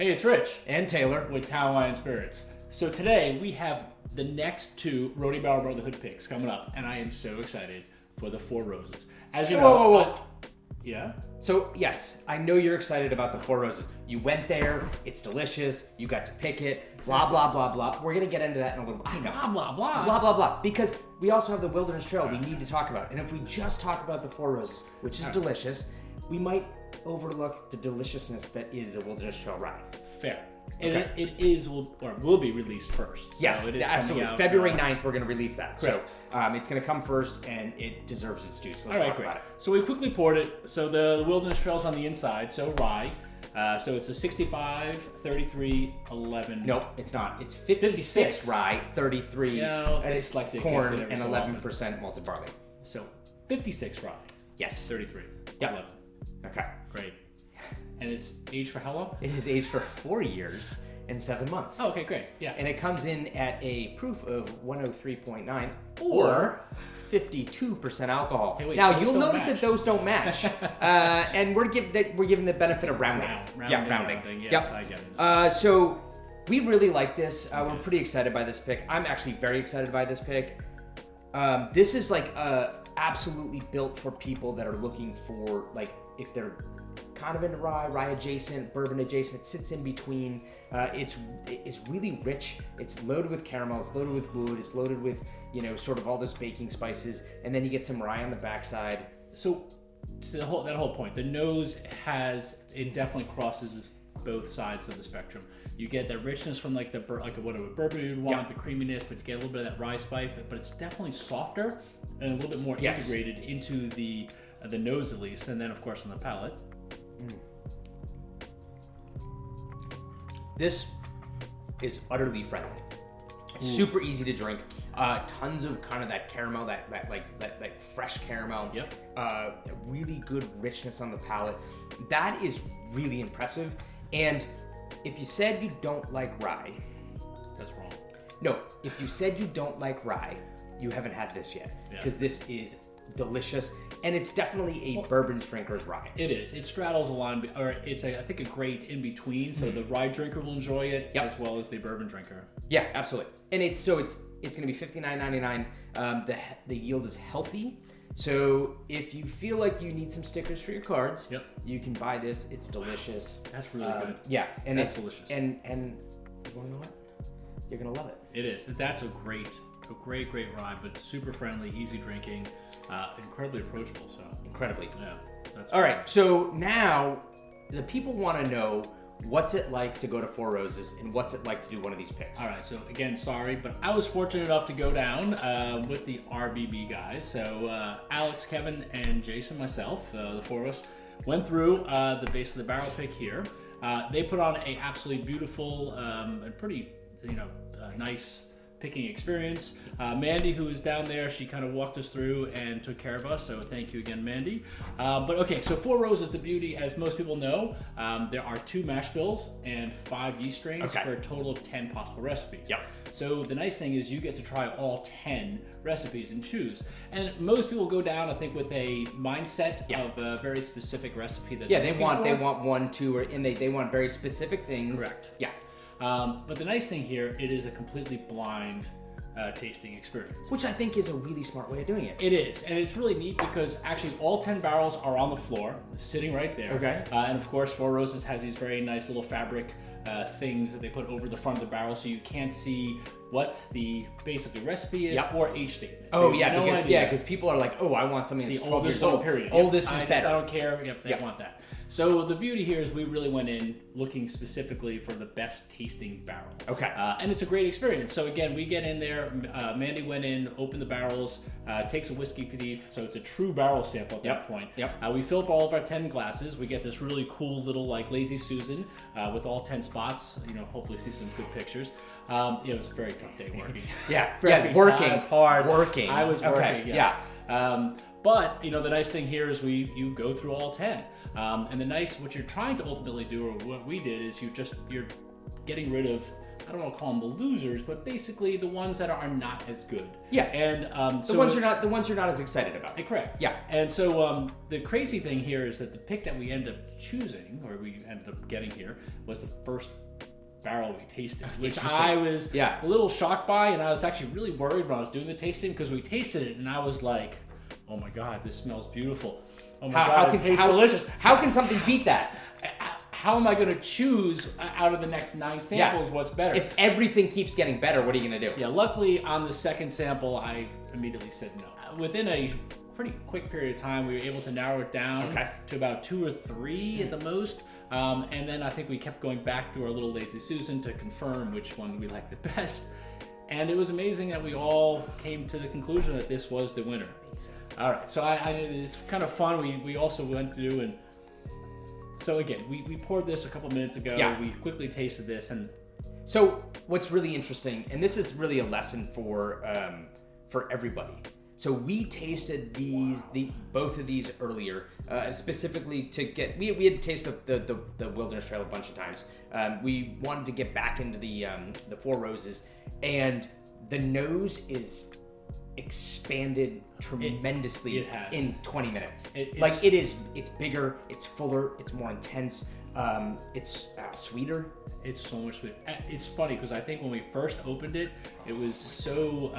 Hey, it's Rich. And Taylor. With Town Wine Spirits. So today we have the next two Rhody Brotherhood picks coming up, and I am so excited for the Four Roses. As you know, whoa. Yeah? So, yes, I know you're excited about the Four Roses. You went there, it's delicious, you got to pick it, blah, blah, blah, blah. We're going to get into that in a little bit. I know. Blah, blah, blah. Blah, blah, blah. Because we also have the Wilderness Trail we need to talk about. And if we just talk about the Four Roses, which is delicious, we might overlook the deliciousness that is a Wilderness Trail Rye. Fair. And it is, or will be released first. Yes, so it is absolutely. Out, February 9th, we're going to release that. Correct. So it's going to come first, and it deserves its due. So let's talk about it. So we quickly poured it. So the Wilderness Trail's on the inside, so rye. So it's a 65, 33, 11. Nope, it's not. It's 56 rye, 33 corn, and 11% malted barley. So 56 rye. Yes. 33. Yep. 11. Okay. Great. And it's aged for how long? It is aged for 4 years and 7 months. Oh, okay, great. Yeah. And it comes in at a proof of 103.9 or 52% alcohol. Hey, wait, now you'll notice that those don't match, and we're giving the benefit of rounding. Rounding. Yes, yep. I get it. So we really like this. We're pretty excited by this pick. I'm actually very excited by this pick. This is like absolutely built for people that are looking for, like, if they're kind of into rye adjacent, bourbon adjacent, it sits in between. It's really rich. It's loaded with caramel, it's loaded with wood, it's loaded with, sort of all those baking spices, and then you get some rye on the backside. So that whole point, the nose it definitely crosses both sides of the spectrum. You get that richness from like what a bourbon you'd want, the creaminess, but you get a little bit of that rye spice, but it's definitely softer and a little bit more integrated into the nose at least, and then of course on the palate. This is utterly friendly. It's super easy to drink. Tons of kind of that caramel, that fresh caramel. Yep. Really good richness on the palate. That is really impressive. And if you said you don't like rye, that's wrong. No, if you said you don't like rye, you haven't had this yet, because this is delicious, and it's definitely a bourbon drinker's rye. It is. It straddles a line, or it's I think a great in between. So the rye drinker will enjoy it as well as the bourbon drinker. Yeah, absolutely. And it's going to be $59.99. The yield is healthy. So if you feel like you need some stickers for your cards, you can buy this. It's delicious. That's really good. Yeah, and that's delicious. And you want to know what? You're gonna love it. It is. That's a great rye, but super friendly, easy drinking, incredibly approachable. So incredibly. Yeah. That's all right. So now the people want to know, what's it like to go to Four Roses, and what's it like to do one of these picks? All right, so again, sorry, but I was fortunate enough to go down with the RBB guys. So Alex, Kevin, and Jason, myself, the four of us, went through the base of the barrel pick here. They put on a absolutely beautiful and pretty, nice picking experience. Mandy, who is down there, she kind of walked us through and took care of us, so thank you again, Mandy. But okay, so Four Roses, the beauty, as most people know, there are 2 mash bills and 5 yeast strains for a total of 10 possible recipes. Yep. So the nice thing is you get to try all 10 recipes and choose. And most people go down, I think, with a mindset of a very specific recipe that they want 1, 2, and they want very specific things. Correct. Yeah. But the nice thing here, it is a completely blind tasting experience. Which I think is a really smart way of doing it. It is, and it's really neat because actually all 10 barrels are on the floor, sitting right there. Okay. And of course, Four Roses has these very nice little fabric things that they put over the front of the barrel, so you can't see what the basically recipe is or age statement. So because people are like, I want something that's 12 years old. Period. Oldest is better. I don't care. They want that. So the beauty here is we really went in looking specifically for the best tasting barrel. Okay. And it's a great experience. So again, we get in there, Mandy went in, opened the barrels, takes a whiskey thief, so it's a true barrel sample at that point. Yep. We fill up all of our 10 glasses. We get this really cool little like Lazy Susan with all 10 spots. Hopefully see some good pictures. It was a very tough day working. Working. It was hard. Working. I was working, yes. Yeah. But the nice thing here is you go through all 10. And what you're trying to ultimately do, or what we did, is you're getting rid of I don't want to call them the losers, but basically the ones that are not as good. Yeah. And the ones you're not as excited about. Correct. Yeah. And so the crazy thing here is that the pick that we ended up choosing, or we ended up getting here, was the first barrel we tasted, which I was a little shocked by, and I was actually really worried when I was doing the tasting because we tasted it and I was like, oh my god, this smells beautiful. Oh my god, it tastes delicious. How can something beat that? How am I going to choose out of the next 9 samples what's better? If everything keeps getting better, what are you going to do? Yeah, luckily on the second sample, I immediately said no. Within a pretty quick period of time, we were able to narrow it down to about 2 or 3 at the most. And then I think we kept going back through our little Lazy Susan to confirm which one we liked the best. And it was amazing that we all came to the conclusion that this was the winner. All right, so it's kind of fun. We also went through and so again, we poured this a couple minutes ago. Yeah. We quickly tasted this, and so what's really interesting, and this is really a lesson for everybody. So we tasted both of these earlier, specifically to get. We had tasted the Wilderness Trail a bunch of times. We wanted to get back into the Four Roses, and the nose is expanded tremendously in 20 minutes. It's bigger, it's fuller, it's more intense, it's sweeter. It's so much sweeter. It's funny because I think when we first opened it, it was so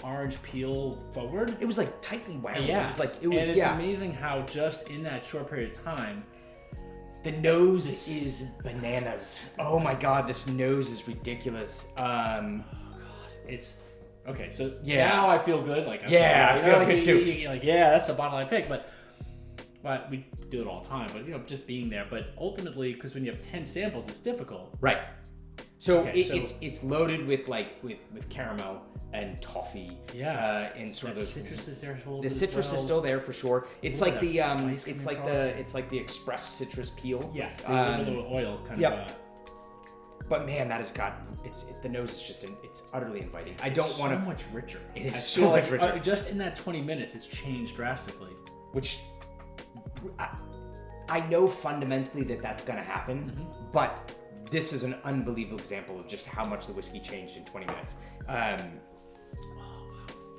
orange peel forward. It was like tightly wound. Yeah. It was it's amazing how just in that short period of time, the nose is bananas. Oh my god, this nose is ridiculous. It's okay, so now I feel good. I feel good too. That's a bottle I picked, but we do it all the time. But just being there. But ultimately, because when you have 10 samples, it's difficult. Right. So it's loaded with caramel and toffee. Yeah. And sort of citrus is there. The citrus is still there for sure. It's like it's like the express citrus peel. Yes. A little oil kind of. But man, the nose is just it's utterly inviting. I don't want to. So much richer. It is so much richer. Just in that 20 minutes, it's changed drastically. Which I know fundamentally that's going to happen, but this is an unbelievable example of just how much the whiskey changed in 20 minutes. I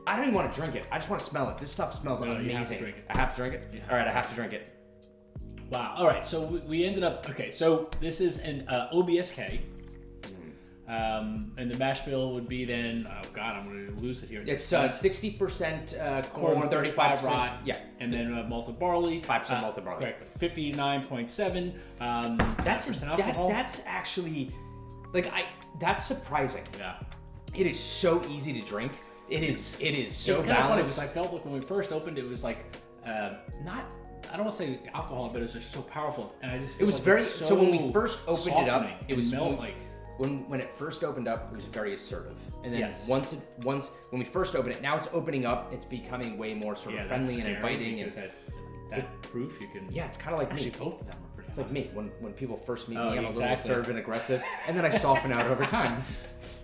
don't even want to drink it. I just want to smell it. This stuff smells amazing. You have to drink it. I have to drink it? Yeah. All right, I have to drink it. Wow. All right, so we ended up... Okay, so this is an OBSK. And the mash bill would be then... Oh, God, I'm going to lose it here. It's 60% corn, 35% rye. Yeah. And then malted barley. 5% malted barley. Correct. 59.7. That's actually... That's surprising. Yeah. It is so easy to drink. It is so it's kind balanced. Of funny because I felt like when we first opened, it was not... I don't want to say alcohol, but it was just so powerful, and I just it was very. So when we first opened it up, it was when it first opened up, it was very assertive, and then once when we first opened it, now it's opening up. It's becoming way more sort of friendly and inviting, and that proof you can. Yeah, it's kind of like actually me. Both of them are pretty. It's like me when people first meet me, I'm a little assertive and aggressive, and then I soften out over time.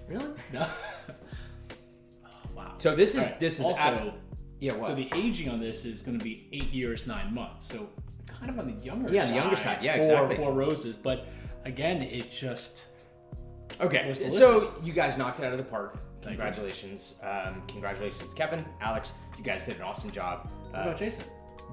Really? No. Wow. So this is also. Yeah, what? So the aging on this is going to be 8 years, 9 months. So kind of on the younger side. Yeah, the younger side. Yeah, exactly. Four Roses. But again, it just... Okay, so you guys knocked it out of the park. Congratulations. Congratulations, Kevin, Alex. You guys did an awesome job. What about Jason?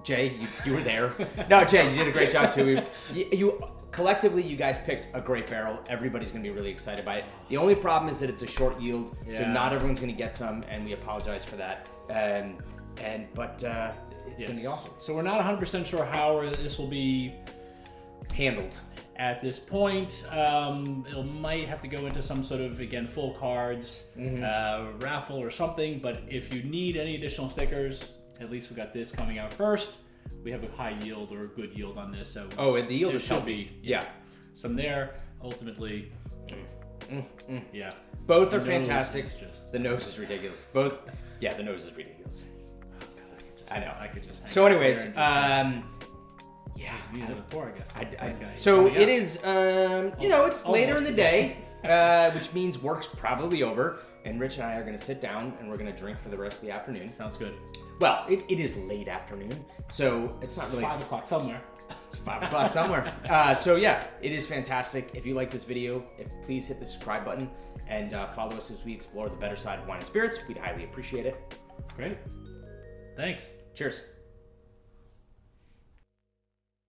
Jay, you were there. No, Jay, you did a great job too. You collectively, you guys picked a great barrel. Everybody's going to be really excited by it. The only problem is that it's a short yield, so not everyone's going to get some, and we apologize for that. But it's going to be awesome. So we're not 100% sure how this will be handled at this point. It might have to go into some sort of, again, full cards, raffle or something. But if you need any additional stickers, at least we got this coming out first. We have a high yield or a good yield on this. So the yield is healthy. Yeah. Some there. Ultimately, yeah. Both are fantastic. The nose is ridiculous. Both. Yeah, the nose is ridiculous. Oh, God, I know. I could just. So, anyways, yeah, you need another pour, I guess. So it is. It's later in the day, which means work's probably over, and Rich and I are going to sit down and we're going to drink for the rest of the afternoon. Sounds good. Well, it is late afternoon, so it's not really 5 o'clock somewhere. It's 5 o'clock somewhere. So yeah, it is fantastic. If you like this video, please hit the subscribe button and follow us as we explore the better side of wine and spirits. We'd highly appreciate it. Great. Thanks. Cheers.